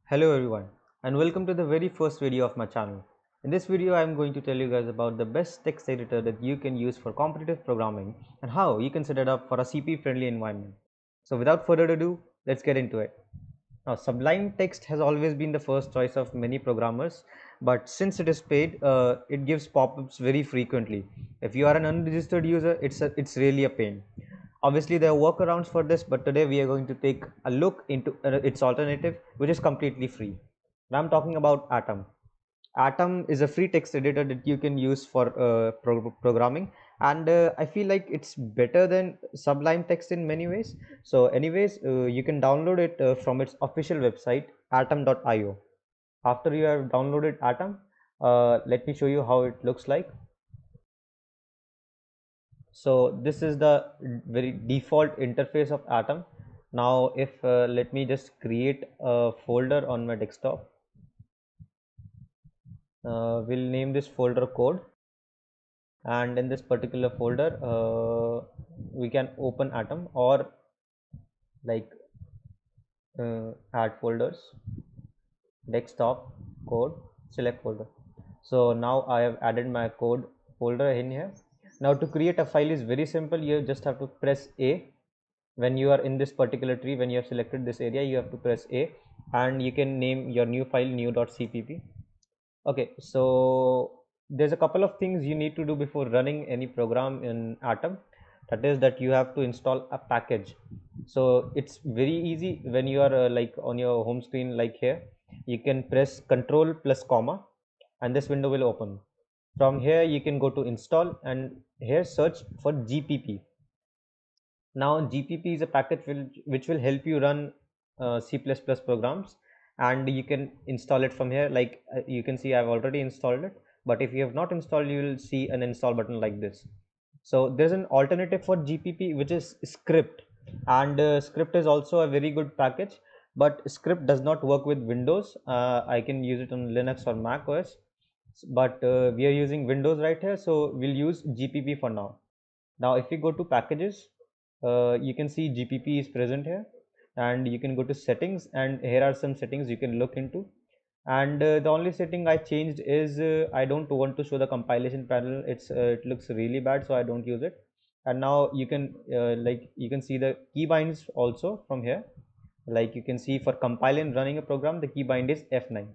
Hello everyone and welcome to the very first video of my channel. In this video I am going to tell you guys about the best text editor that you can use for competitive programming and how you can set it up for a CP friendly environment. So without further ado, let's get into it. Now Sublime Text has always been the first choice of many programmers, but since it is paid, it gives pop-ups very frequently. If you are an unregistered user, it's really a pain. Obviously there are workarounds for this, but today we are going to take a look into its alternative, which is completely free. Now I'm talking about Atom. Atom is a free text editor that you can use for programming, and I feel like it's better than Sublime Text in many ways. So anyways, you can download it from its official website atom.io. After you have downloaded Atom, let me show you how it looks like. So this is the very default interface of Atom. Now if let me just create a folder on my desktop. We'll name this folder code, and in this particular folder we can open Atom or like add folders, desktop, code, select folder. So now I have added my code folder in here. Now to create a file is very simple. You just have to press A. When you are in this particular tree, when you have selected this area, you have to press A and you can name your new file new.cpp. Okay, so there's a couple of things you need to do before running any program in Atom. That is that you have to install a package. So it's very easy. When you are like on your home screen, like here, you can press Control plus comma and this window will open. From here you can go to install and here search for GPP. Now GPP is a package which will help you run C++ programs, and you can install it from here. Like you can see I've already installed it, but if you have not installed, you will see an install button like this. So there's an alternative for GPP which is Script, and Script is also a very good package, but Script does not work with Windows. I can use it on Linux or Mac OS, but we are using Windows right here, so we'll use GPP for now. Now if we go to packages, you can see GPP is present here, and you can go to settings, and here are some settings you can look into. And the only setting I changed is I don't want to show the compilation panel. It looks really bad, so I don't use it. And now you can like you can see the keybinds also from here. Like you can see for compiling running a program, the keybind is F9.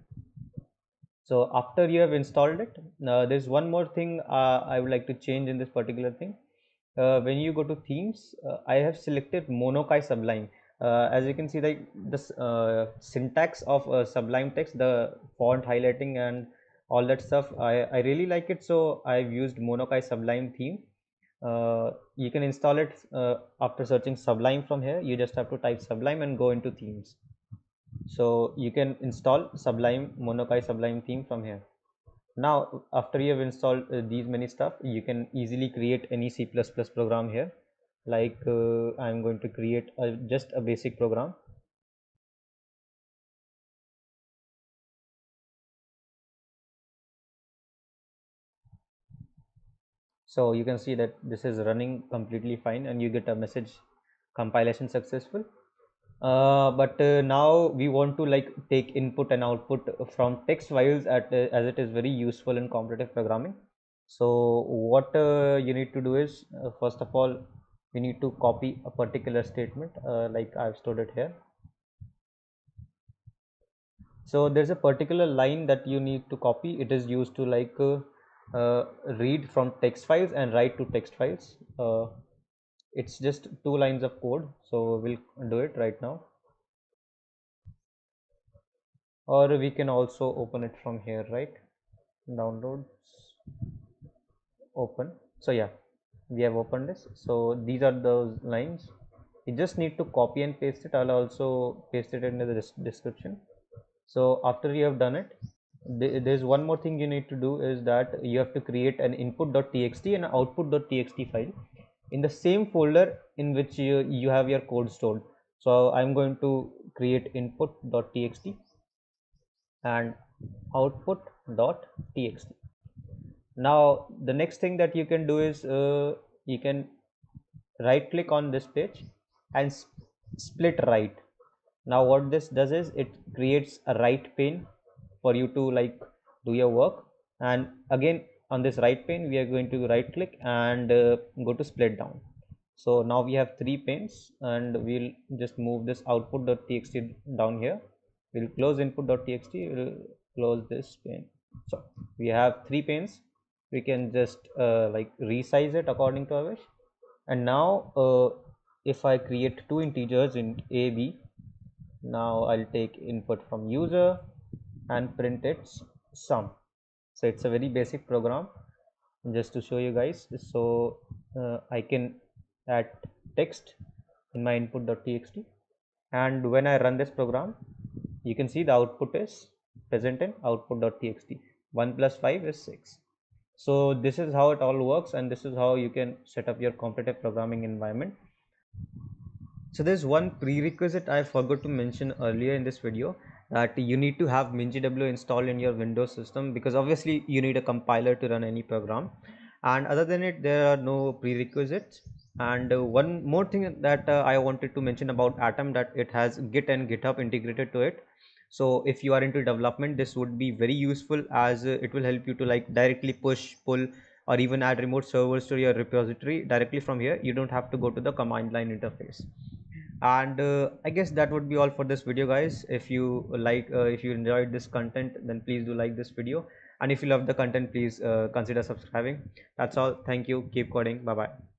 So after you have installed it, there's one more thing I would like to change in this particular thing. When you go to themes, I have selected Monokai Sublime. As you can see, like this syntax of Sublime text, the font highlighting and all that stuff, I really like it. So I've used Monokai Sublime theme. You can install it after searching Sublime from here. You just have to type Sublime and go into themes. So you can install Sublime Monokai Sublime theme from here. Now after you have installed these many stuff, you can easily create any C++ program here. Like I'm going to create just a basic program. So you can see that this is running completely fine and you get a message compilation successful. But now we want to like take input and output from text files as it is very useful in competitive programming. So what you need to do is first of all we need to copy a particular statement, like I've stored it here. So there's a particular line that you need to copy. It is used to like read from text files and write to text files. It's just 2 lines of code, so we'll do it right now. Or we can also open it from here, right? Downloads, open. So yeah, we have opened this. So these are those lines. You just need to copy and paste it. I'll also paste it in the description. So after you have done it, there's one more thing you need to do is that you have to create an input.txt and output.txt file in the same folder in which you have your code stored. So I'm going to create input.txt and output.txt. Now the next thing that you can do is you can right click on this page and split right. Now what this does is it creates a right pane for you to like do your work. And again, on this right pane we are going to right click and go to split down. So now we have three panes, and we'll just move this output.txt down here. We'll close input.txt, we'll close this pane. So we have three panes. We can just like resize it according to our wish. And now if I create two integers in a b, now I'll take input from user and print its sum. So it's a very basic program, just to show you guys. So I can add text in my input.txt, and when I run this program, you can see the output is present in output.txt. 1 plus 5 is 6. So this is how it all works, and this is how you can set up your competitive programming environment. So there's one prerequisite I forgot to mention earlier in this video, that you need to have MinGW installed in your Windows system, because obviously you need a compiler to run any program. And other than it, there are no prerequisites. And one more thing that I wanted to mention about Atom, that it has Git and GitHub integrated to it. So if you are into development, this would be very useful, as it will help you to like directly push, pull, or even add remote servers to your repository directly from here. You don't have to go to the command line interface. And I guess that would be all for this video, guys. If you like, if you enjoyed this content, then please do like this video, and if you love the content, please consider subscribing. That's all. Thank you. Keep coding. Bye bye.